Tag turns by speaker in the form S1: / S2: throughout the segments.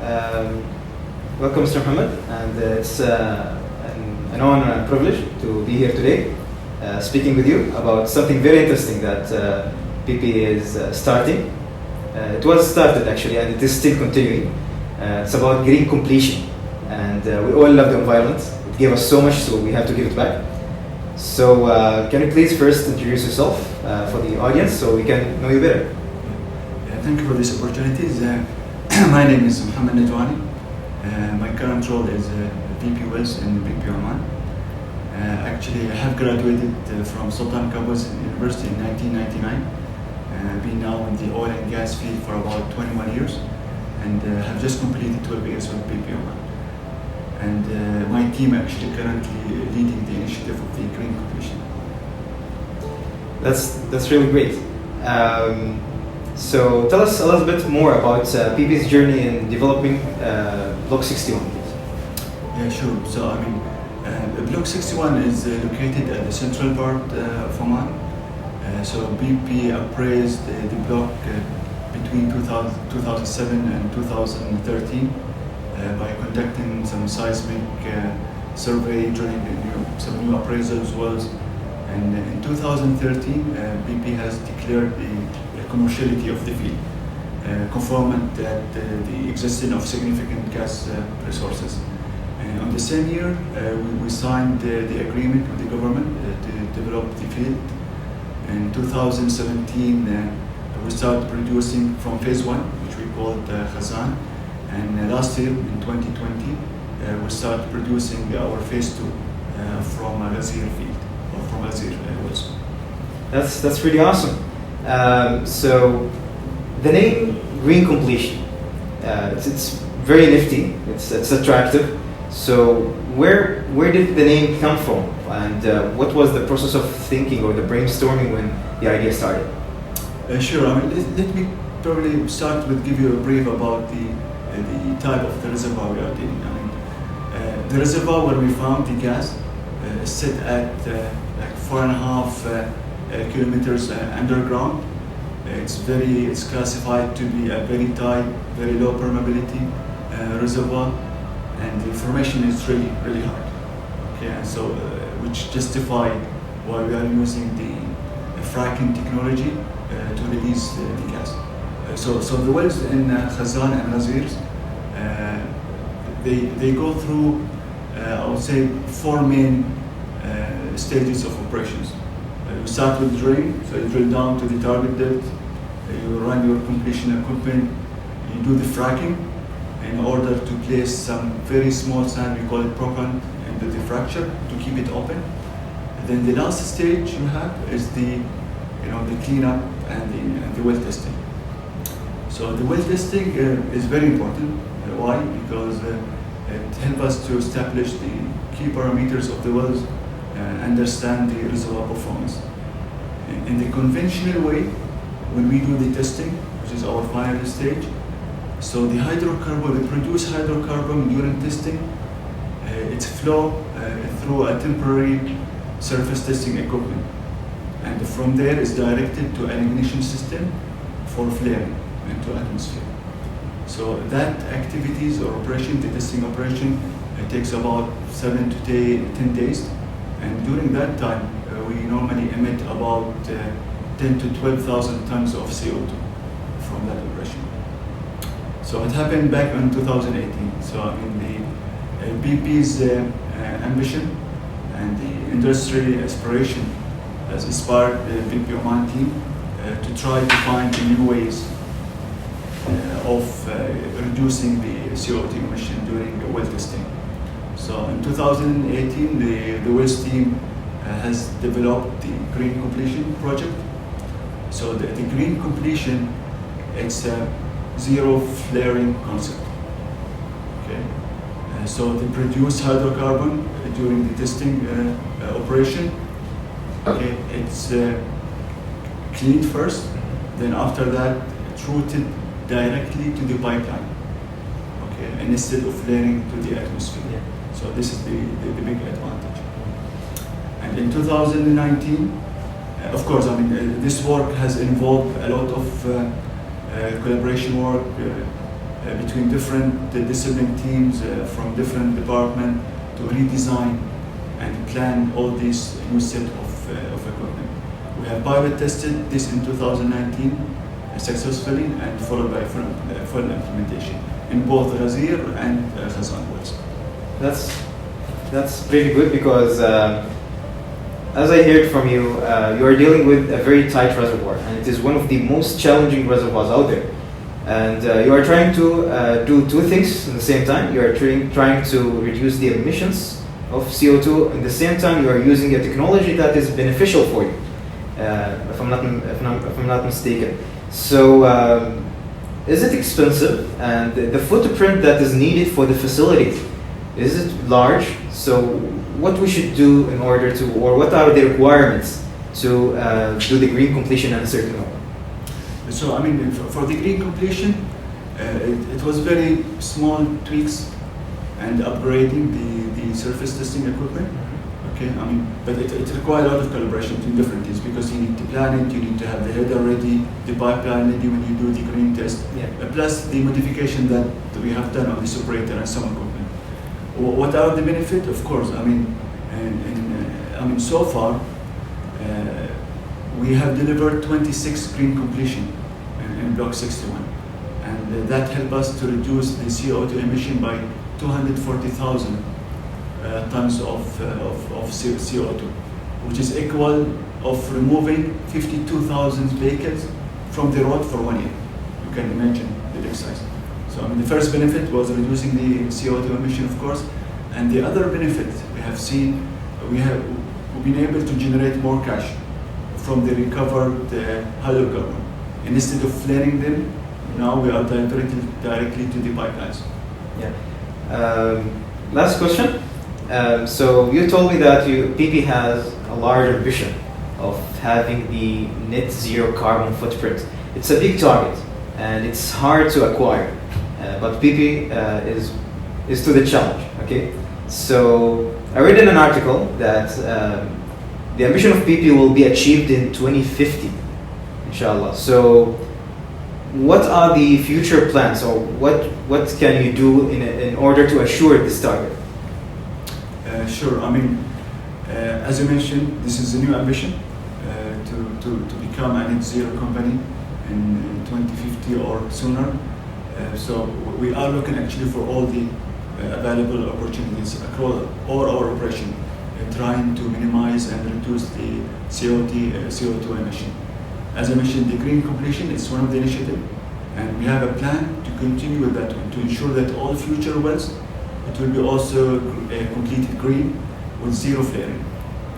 S1: Um, Welcome, Mr. Mohamed, and it's an honor and privilege to be here today, speaking with you about something very interesting that PP is starting. It was started actually, and it is still continuing. It's about green completion, and we all love the environment. It gave us so much, so we have to give it back. So, can you please first introduce yourself for the audience so we can know you better?
S2: Thank you for this opportunity. My name is Mohamed Najwani. My current role is VP Wells in BP Oman. Actually, I have graduated from Sultan Qaboos University in 1999. Been now in the oil and gas field for about 21 years, and have just completed 12 years with BP Oman. And my team actually currently leading the initiative of the green completion.
S1: That's really great. So tell us a little bit more about PP's journey in developing Block 61, please.
S2: Yeah, sure. So Block 61 is located at the central part of Oman. So BP appraised the block between 2007 and 2013 by conducting some seismic survey, drilling some new appraisals wells. And in 2013, BP has declared the commerciality of the field, confirming that the existence of significant gas resources. On the same year, we signed the agreement with the government to develop the field. In 2017, we started producing from phase 1, which we called Ghazeer. And last year, in 2020, we started producing our phase 2 from Ghazeer field, or from Ghazeer wells.
S1: That's really awesome. So the name green completion, it's very nifty. It's attractive. So where did the name come from, and what was the process of thinking or the brainstorming when the idea started?
S2: Sure. Let me probably start with give you a brief about the type of the reservoir we are dealing. The reservoir where we found the gas sit at like 4.5 kilometers underground. It's classified to be a very tight, very low permeability reservoir, and the formation is really hard. Okay, and so which justify why we are using the fracking technology to release the gas. So the wells in Ghazeer and Ghazeer, they go through I would say 4 main stages of operations. You start with drilling, so you drill down to the target depth, you run your completion equipment, you do the fracking in order to place some very small sand, we call it propellant, into the fracture to keep it open. And then the last stage you have is the cleanup and the well testing. So the well testing is very important. Why? Because it helps us to establish the key parameters of the wells, understand the reservoir performance. In the conventional way, when we do the testing, which is our final stage, so the hydrocarbon, the produced hydrocarbon during testing, it's flow through a temporary surface testing equipment, and from there is directed to an ignition system for flaring into atmosphere. So that activities or operation, the testing operation, it takes about 7 to 10 days. And during that time, we normally emit about 10 to 12,000 tons of CO2 from that operation. So it happened back in 2018. So the BP's ambition and the industry aspiration has inspired the BP Oman team to try to find new ways of reducing the CO2 emission during the well testing. So in 2018, the Wells team has developed the green completion project. So the green completion, it's a zero flaring concept. Okay, so they produce hydrocarbon during the testing operation. Okay, it's cleaned first, then after that it's routed directly to the pipeline. Okay, and instead of flaring to the atmosphere.
S1: Yeah.
S2: So this is the big advantage. And in 2019, of course, this work has involved a lot of collaboration work between different discipline teams from different departments to redesign and plan all these new set of equipment. We have pilot tested this in 2019 successfully and followed by full implementation in both Ghazeer and Ghazeer wells.
S1: That's pretty good because as I heard from you, you are dealing with a very tight reservoir, and it is one of the most challenging reservoirs out there. And you are trying to do two things at the same time. You are trying to reduce the emissions of CO2. At the same time, you are using a technology that is beneficial for you, if I'm not mistaken. So, is it expensive? And the footprint that is needed for the facility, is it large? So, what we should do in order to, or what are the requirements to do the green completion at a certain level?
S2: So, I mean, for the green completion, it was very small tweaks and upgrading the surface testing equipment. Okay, I mean, but it requires a lot of collaboration between different teams because you need to plan it, you need to have the header ready, the pipeline ready when you do the green test, plus the modification that we have done on this operator and some equipment. What are the benefits? Of course, I mean, so far, we have delivered 26 green completion in Block 61, and that helped us to reduce the CO2 emission by 240,000 tons of CO2, which is equal of removing 52,000 vehicles from the road for 1 year. You can imagine the big size. So I mean, the first benefit was reducing the CO2 emission, of course, and the other benefit we have seen, we've been able to generate more cash from the recovered hydrocarbon. And instead of flaring them, now we are directly to the pipelines.
S1: Yeah. Last question. So you told me that PP has a large ambition of having the net zero carbon footprint. It's a big target and it's hard to acquire, but PP is to the challenge. Okay. So I read in an article that the ambition of PP will be achieved in 2050, inshallah. So what are the future plans, or what can you do in order to assure this target?
S2: Sure. I mean, as you mentioned, this is a new ambition to become a net zero company in 2050 or sooner. So we are looking actually for all the available opportunities across all our operation, trying to minimize and reduce the CO2 emission. As I mentioned, the green completion is one of the initiatives, and we have a plan to continue with that one to ensure that all future wells, it will be also completed green with zero flaring.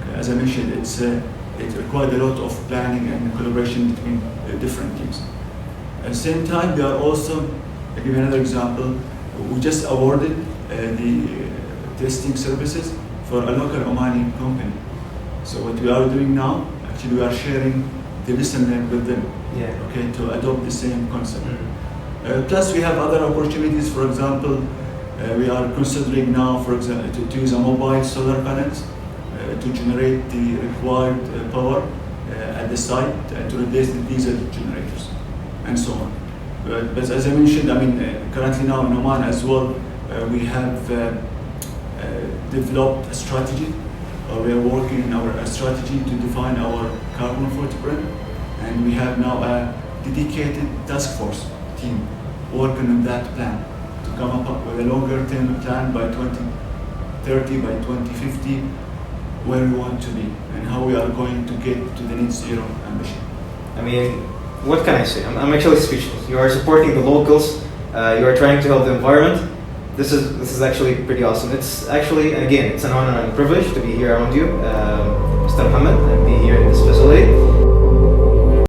S2: Okay, as I mentioned, it required a lot of planning and collaboration between different teams. At the same time, we are also, I'll give you another example, we just awarded the testing services for a local Omani company. So what we are doing now, actually we are sharing the lesson learned with them, okay, to adopt the same concept. Plus we have other opportunities. For example, we are considering now, for example, to use a mobile solar panels to generate the required power at the site to replace the diesel generators and so on. But as I mentioned, I mean, currently now in Oman as well, we have developed a strategy, or we are working in our strategy to define our carbon footprint, and we have now a dedicated task force team working on that plan to come up with a longer term plan by 2030, by 2050, where we want to be and how we are going to get to the net zero ambition.
S1: I mean, what can I say? I'm actually speechless. You are supporting the locals. You are trying to help the environment. This is actually pretty awesome. It's actually, again, it's an honor and a privilege to be here around you, Mr. Mohamed, and be here in this facility.